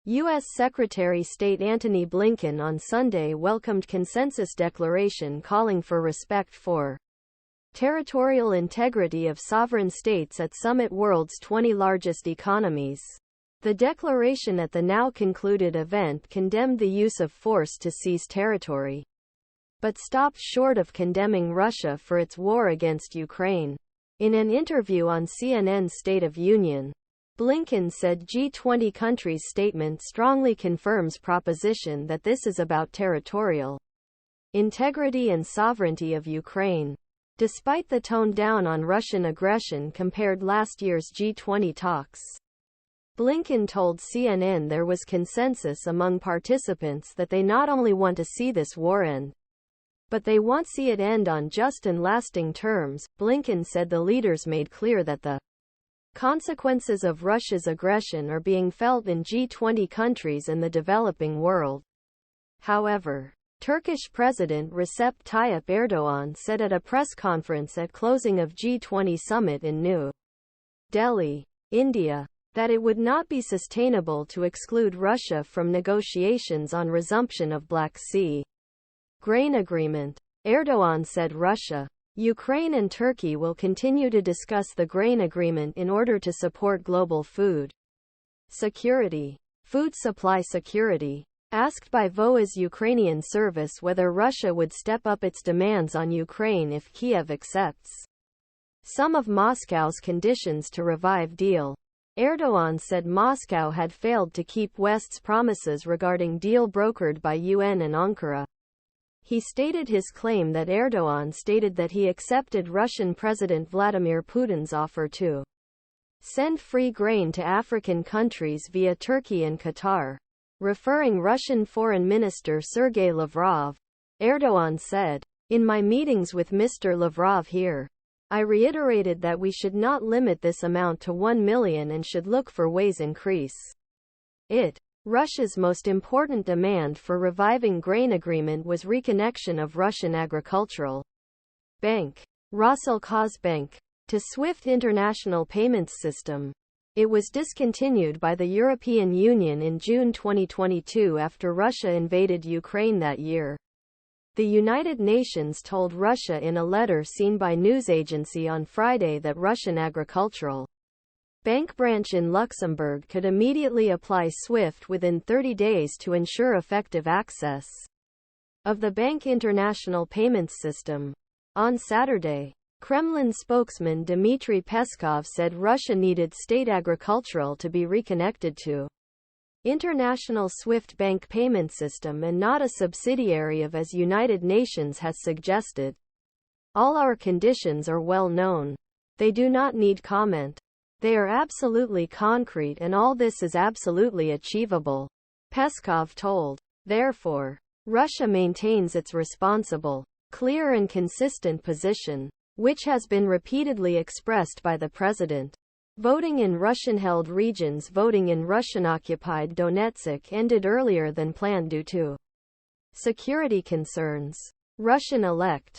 U.S. Secretary State Antony Blinken on Sunday welcomed consensus declaration calling for respect for territorial integrity of sovereign states at summit world's 20 largest economies. The declaration at the now concluded event condemned the use of force to seize territory, but stopped short of condemning Russia for its war against Ukraine. In an interview on CNN's State of Union, Blinken said G20 countries' statement strongly confirms proposition that this is about territorial integrity and sovereignty of Ukraine. Despite the tone down on Russian aggression compared last year's G20 talks, Blinken told CNN there was consensus among participants that they not only want to see this war end, but they want to see it end on just and lasting terms. Blinken said the leaders made clear that the consequences of Russia's aggression are being felt in G20 countries and the developing world. However, Turkish President Recep Tayyip Erdoğan said at a press conference at closing of G20 summit in New Delhi, India, that it would not be sustainable to exclude Russia from negotiations on resumption of Black Sea grain agreement. Erdoğan said Russia, Ukraine and Turkey will continue to discuss the grain agreement in order to support global food security. Food supply security. Asked by VOA's Ukrainian service whether Russia would step up its demands on Ukraine if Kiev accepts some of Moscow's conditions to revive deal, Erdoğan said Moscow had failed to keep West's promises regarding deal brokered by UN and Ankara. He stated his claim that Erdoğan stated that he accepted Russian President Vladimir Putin's offer to send free grain to African countries via Turkey and Qatar. Referring Russian Foreign Minister Sergey Lavrov, Erdoğan said, "In my meetings with Mr. Lavrov here, I reiterated that we should not limit this amount to 1 million and should look for ways increase it." Russia's most important demand for reviving grain agreement was reconnection of Russian agricultural bank, Rosselkhozbank, to SWIFT international payments system. It was discontinued by the European Union in June 2022 after Russia invaded Ukraine that year. The United Nations told Russia in a letter seen by news agency on Friday that Russian agricultural bank branch in Luxembourg could immediately apply SWIFT within 30 days to ensure effective access of the bank international payments system. On Saturday, Kremlin spokesman Dmitry Peskov said Russia needed state agricultural to be reconnected to international SWIFT bank payment system and not a subsidiary of, as United Nations has suggested. All our conditions are well known. They do not need comment. They are absolutely concrete and all this is absolutely achievable, Peskov told. Therefore, Russia maintains its responsible, clear and consistent position, which has been repeatedly expressed by the president. Voting in Russian-held regions. Voting in Russian-occupied Donetsk ended earlier than planned due to security concerns. Russian-elect